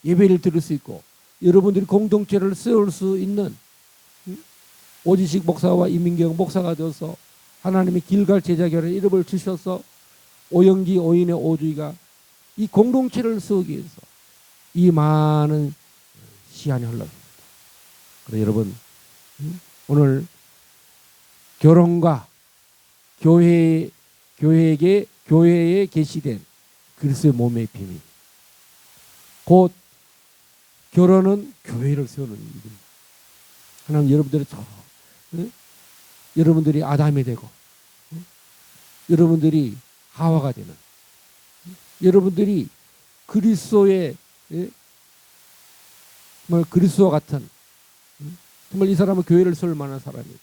예배를 드릴 수 있고 여러분들이 공동체를 세울 수 있는 오지식 목사와 이민경 목사가 되어서 하나님의 길갈 제자결의 이름을 주셔서 오영기 오인의 오주의가 이 공동체를 세우기 위해서 이 많은 시간이 흘렀습니다. 그래서 여러분 오늘 결혼과 교회에 계시된 그리스도의 몸의 비밀 곧 결혼은 교회를 세우는 일입니다. 하나님 여러분들이 아담이 되고 여러분들이 하와가 되는 여러분들이 그리스도의 정말 그리스도와 같은 정말 이 사람은 교회를 세울 만한 사람이다.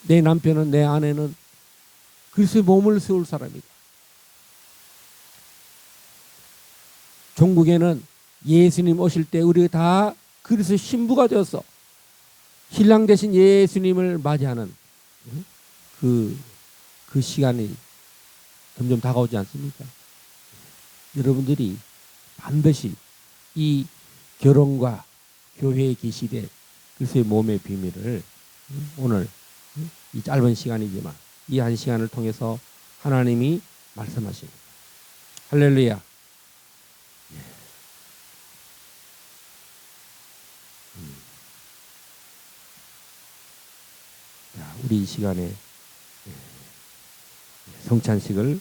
내 남편은 내 아내는 그리스도의 몸을 세울 사람이다. 종국에는 예수님 오실 때 우리가 다 그리스도의 신부가 되어서 신랑 대신 예수님을 맞이하는 그 시간이 점점 다가오지 않습니까? 여러분들이 반드시 이 결혼과 교회에 계시되 그리스도의 몸의 비밀을 오늘 이 짧은 시간이지만 이 한 시간을 통해서 하나님이 말씀하십니다. 할렐루야. 자, 우리 이 시간에 성찬식을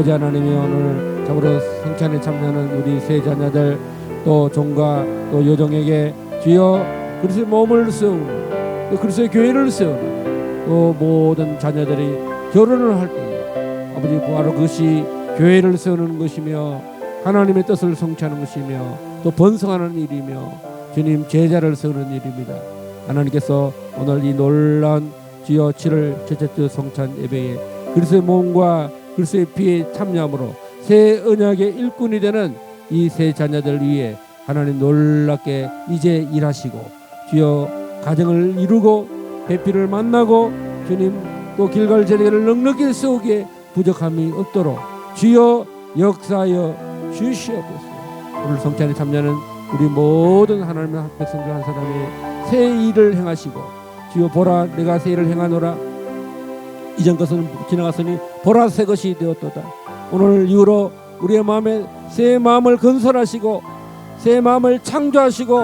아버지 하나님이 오늘 참으로 성찬에 참여하는 우리 세 자녀들 또 종과 또 여종에게 주여 그리스도의 몸을 세우는 또 그리스도의 교회를 세우는 또 모든 자녀들이 결혼을 할 때 아버지 바로 그것이 교회를 세우는 것이며 하나님의 뜻을 성취하는 것이며 또 번성하는 일이며 주님 제자를 세우는 일입니다. 하나님께서 오늘 이 놀라운 주여 7월 첫째 주 성찬 예배에 그리스도의 몸과 그리스도의 피에 참여함으로 새 언약의 일꾼이 되는 이 세 자녀들 위해 하나님 놀랍게 이제 일하시고 주여 가정을 이루고 배필을 만나고 주님 또 길갈 제리를 넉넉히 세우기에 부족함이 없도록 주여 역사하여 주시옵소서. 오늘 성찬에 참여하는 우리 모든 하나님의 백성들 한 사람이 새 일을 행하시고 주여 보라 내가 새 일을 행하노라 이전 것은 지나갔으니 보라 새 것이 되었도다. 오늘 이후로 우리의 마음에 새 마음을 건설하시고 새 마음을 창조하시고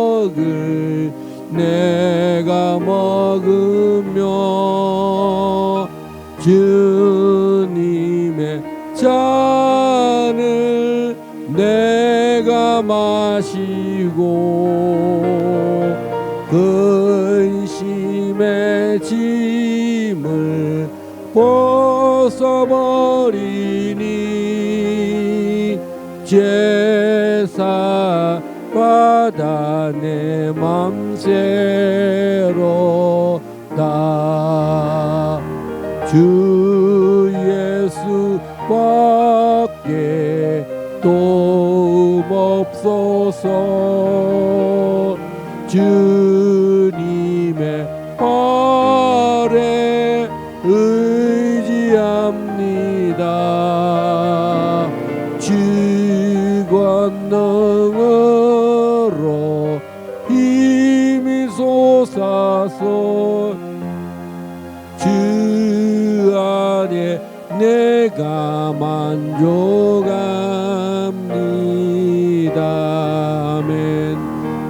내가 먹으며 주님의 잔을 내가 마시고 근심의 짐을 벗어버리니 제사 받아 내 맘새로다 주 예수밖에 도움 없소서 주님의 발에 의지합니다 주 권능으로 힘이 솟아서 주 안에 내가 만족합니다 아멘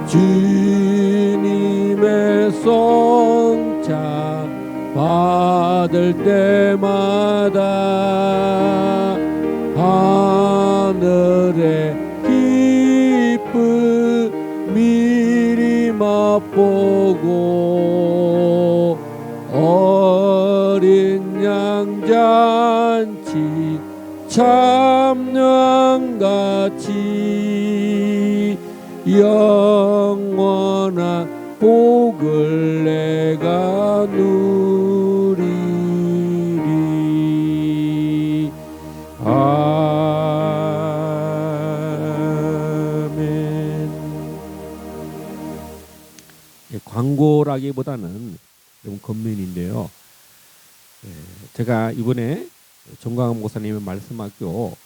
주님의 성찬 받을 때마다 하늘의 기쁨 미리 맛보고 어린 양 잔치 참양같이 영원한 복을 내가 누리리 아멘. 광고라기보다는 좀 겉면인데요. 제가 이번에 정광훈 목사님의 말씀학교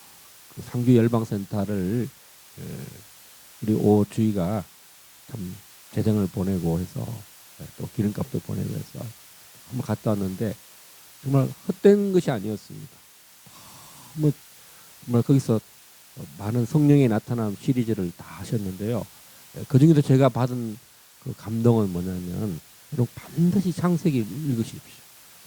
그 상주 열방센터를 우리 오주희가 참 재정을 보내고 해서 또 기름값도 보내고 해서 한번 갔다 왔는데 정말 헛된 것이 아니었습니다. 정말 거기서 많은 성령의 나타남 시리즈를 다 하셨는데요. 그 중에도 제가 받은 그 감동은 뭐냐면 여러분 반드시 창세기를 읽으십시오.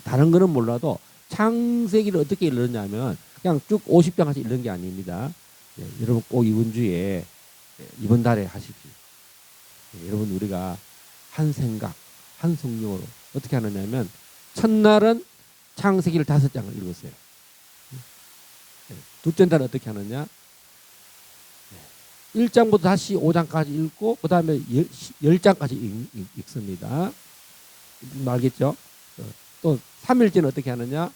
다른 거는 몰라도 창세기를 어떻게 읽느냐면 그냥 쭉 50장까지 읽는 게 아닙니다. 여러분 꼭 이번 주에 이번 달에 하십시오. 여러분 우리가 한 생각, 한 성령으로 어떻게 하느냐면 첫날은 창세기를 5장을 읽었어요. 둘째 날은 어떻게 하느냐? 1장부터 다시 5장까지 읽고 그 다음에 10장까지 읽습니다. 알겠죠? 또 3일째는 어떻게 하느냐?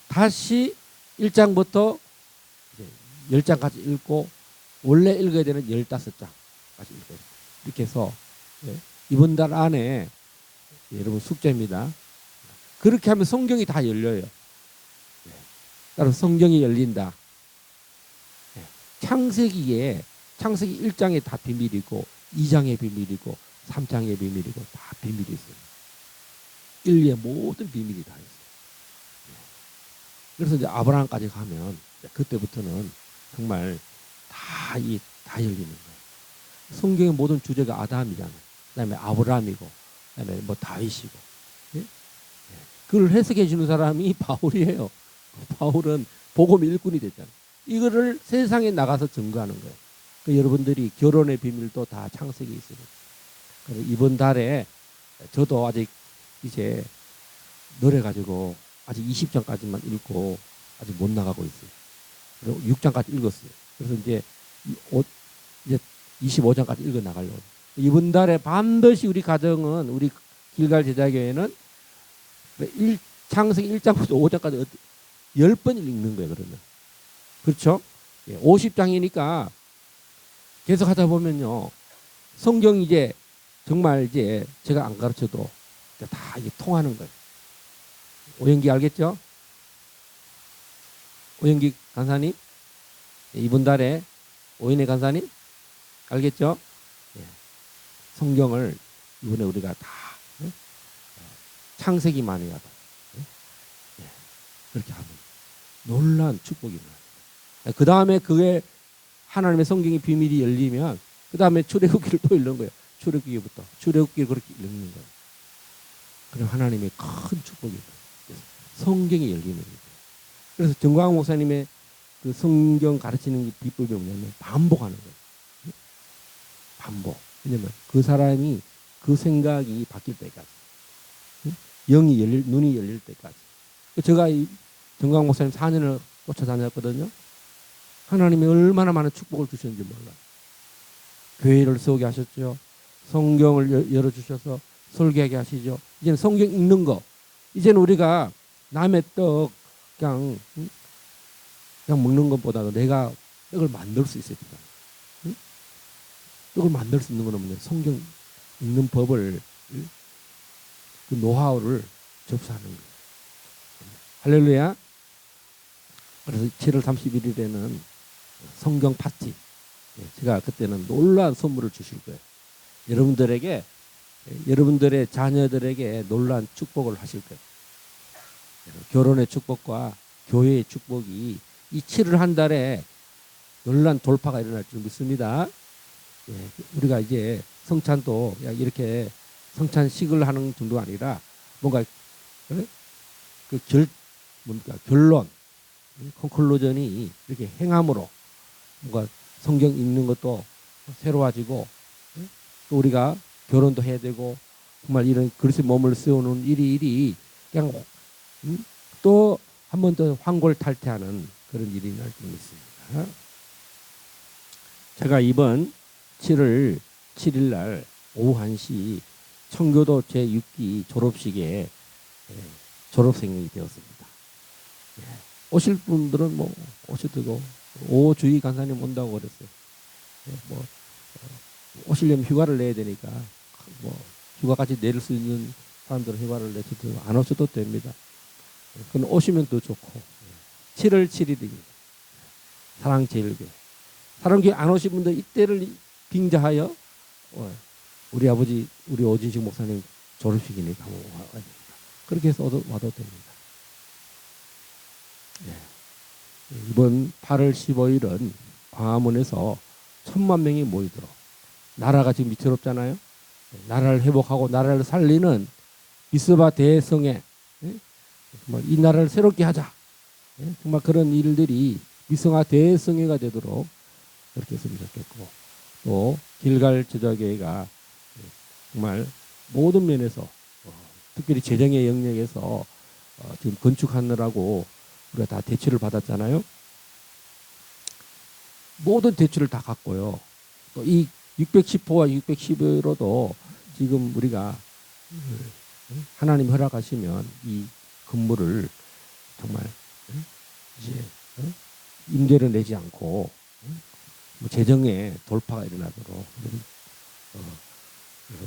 다시 1장부터 10장까지 읽고 원래 읽어야 되는 15장까지 읽어요. 이렇게 해서 이번 달 안에 여러분 숙제입니다. 그렇게 하면 성경이 다 열려요. 따라서 성경이 열린다. 창세기 1장에 다 비밀이고 2장에 비밀이고 3장에 비밀이고 다 비밀이 있어요. 인류의 모든 비밀이 다 있어요. 그래서 이제 아브라함까지 가면 그때부터는 정말 다 열리는 거예요. 성경의 모든 주제가 아담이잖아요. 그다음에 아브라함이고, 그다음에 뭐 다윗이고. 예? 그걸 해석해 주는 사람이 바울이에요. 바울은 복음 일꾼이 됐잖아요. 이거를 세상에 나가서 증거하는 거예요. 그 여러분들이 결혼의 비밀도 다 창세기에 있습니다. 이번 달에 저도 아직 이제 노래 가지고 아직 20장까지만 읽고 아직 못 나가고 있어요. 그리고 6장까지 읽었어요. 그래서 이제 25장까지 읽어 나가려고. 이번 달에 반드시 우리 가정은 우리 길갈 제자교회는 창세기 1장부터 5장까지 10번 읽는 거예요. 그러면 그렇죠? 50장이니까 계속 하다 보면요 성경 이제 정말 이제 제가 안 가르쳐도 다 이게 통하는 거예요. 오영기 알겠죠? 오영기 간사님 이번 달에 오인혜 간사님 알겠죠? 성경을 이번에 우리가 다 창세기만이라도 그렇게 하면 놀라운 축복이 일어납니다. 그 다음에 그게 하나님의 성경의 비밀이 열리면 그 다음에 출애굽기를 또 읽는 거예요. 출애굽기부터 출애굽기를 그렇게 읽는 거예요. 그럼 하나님의 큰 축복이 성경이 열리는 거예요. 그래서 정광 목사님의 그 성경 가르치는 비법이 뭐냐면 반복하는 거예요. 반복. 왜냐면 그 사람이 그 생각이 바뀔 때까지, 눈이 열릴 때까지. 제가 이 정광 목사님 4년을 쫓아다녔거든요. 하나님이 얼마나 많은 축복을 주셨는지 몰라요. 교회를 세우게 하셨죠. 성경을 열어주셔서 설교하게 하시죠. 이제는 성경 읽는 거. 이제는 우리가 남의 떡 그냥 먹는 것보다도 내가 떡을 만들 수 있어야 된다. 떡을 만들 수 있는 거는 뭐냐? 성경 읽는 법을, 그 노하우를 접수하는 거예요. 할렐루야. 그래서 7월 31일에는 성경 파티. 제가 그때는 놀라운 선물을 주실 거예요. 여러분들에게, 여러분들의 자녀들에게 놀라운 축복을 하실 거예요. 결혼의 축복과 교회의 축복이 이 7월 한 달에 놀라운 돌파가 일어날 줄 믿습니다. 우리가 이제 성찬도 이렇게 성찬식을 하는 정도가 아니라 뭔가 그 결론, 컨클루전이 이렇게 행함으로 뭔가 성경 읽는 것도 새로워지고, 또 우리가 결혼도 해야 되고, 정말 이런 그리스도의 몸을 세우는 일이 그냥 또 한 번 더 환골탈태하는 그런 일이 날 줄 믿습니다. 제가 이번 7월 7일 날 오후 1시 청교도 제6기 졸업식에 졸업생이 되었습니다. 오실 분들은 뭐 오셔도 되고, 오주희 간사님 온다고 그랬어요. 오시려면 휴가를 내야 되니까 휴가까지 내릴 수 있는 사람들은 휴가를 내셔도 안 오셔도 됩니다. 그건 오시면 더 좋고. 7월 7일입니다. 사랑제일교회. 사랑교회 안 오신 분들 이때를 빙자하여 우리 아버지, 우리 오진식 목사님 졸업식이니까 와야 됩니다. 그렇게 해서 와도 됩니다. 이번 8월 15일은 광화문에서 1000만 명이 모이도록, 나라가 지금 위태롭잖아요. 나라를 회복하고 나라를 살리는 미스바 대성회, 이 나라를 새롭게 하자. 정말 그런 일들이 미성화 대성회가 되도록 그렇게 했으면 좋겠고, 또 길갈 제자교회가 정말 모든 면에서 특별히 재정의 영역에서 지금 건축하느라고 우리가 다 대출을 받았잖아요. 모든 대출을 다 갚고요. 또 이 610호와 610호로도 지금 우리가 하나님 허락하시면 이 건물을 정말 이제 임대를 내지 않고 재정에 돌파가 일어나도록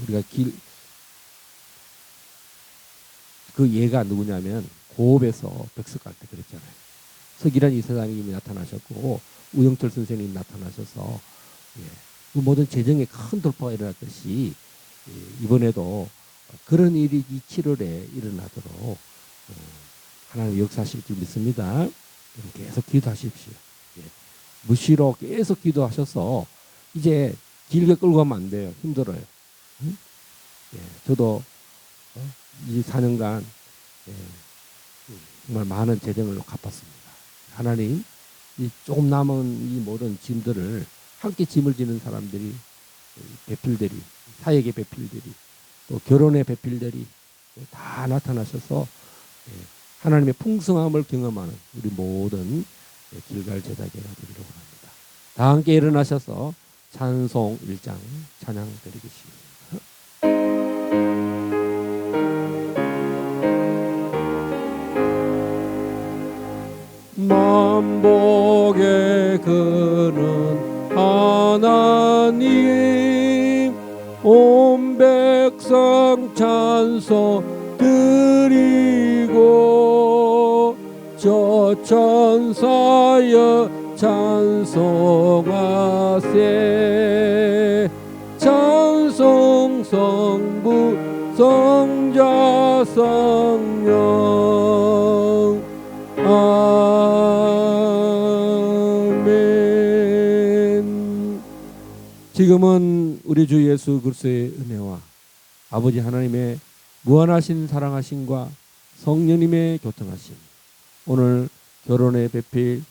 우리가 그 예가 누구냐면 고업에서 백석 갈 때 그랬잖아요. 서기란 이사장님이 나타나셨고 우영철 선생님이 나타나셔서 그 모든 재정에 큰 돌파가 일어났듯이 이번에도 그런 일이 이 7월에 일어나도록 하나님 역사하실 줄 믿습니다. 계속 기도하십시오. 무시로 계속 기도하셔서 이제 길게 끌고 가면 안 돼요. 힘들어요. 저도 이 4년간 정말 많은 재정을 갚았습니다. 하나님, 이 조금 남은 이 모든 짐들을 함께 짐을 지는 사람들이, 배필들이, 사역의 배필들이, 또 결혼의 배필들이 다 나타나셔서 하나님의 풍성함을 경험하는 우리 모든 길갈 제자교회가 되기를 원합니다. 다 함께 일어나셔서 찬송 1장 찬양 드리겠습니다. 만복의 그는 하나님, 온 백성 찬송 드리고, 저 천사여 찬송하세. 찬송 성부 성자 성령 아멘. 지금 지금은 우리 주 예수 그리스도의 은혜와 아버지 하나님의 무한하신 사랑하심과 성령님의 교통하심, 오늘 결혼의 배필,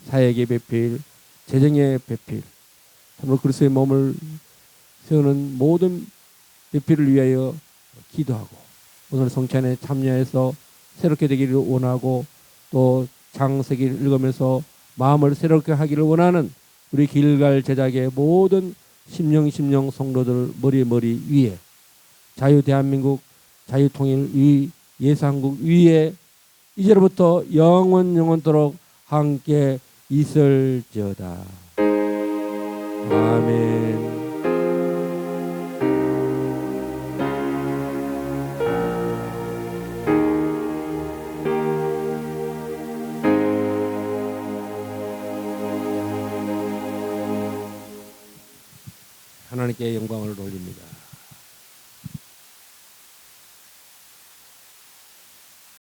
사역의 배필, 재정의 배필, 참으로 그리스도의 몸을 세우는 모든 배필을 위하여 기도하고 오늘 성찬에 참여해서 새롭게 되기를 원하고 또 창세기를 읽으면서 마음을 새롭게 하기를 원하는 우리 길갈 제작의 모든 심령 성도들 머리 위에 자유 대한민국 자유통일 위 예수한국 위에 이제로부터 영원토록 함께 있을지어다. 아멘. 하나님께 영광을 돌립니다.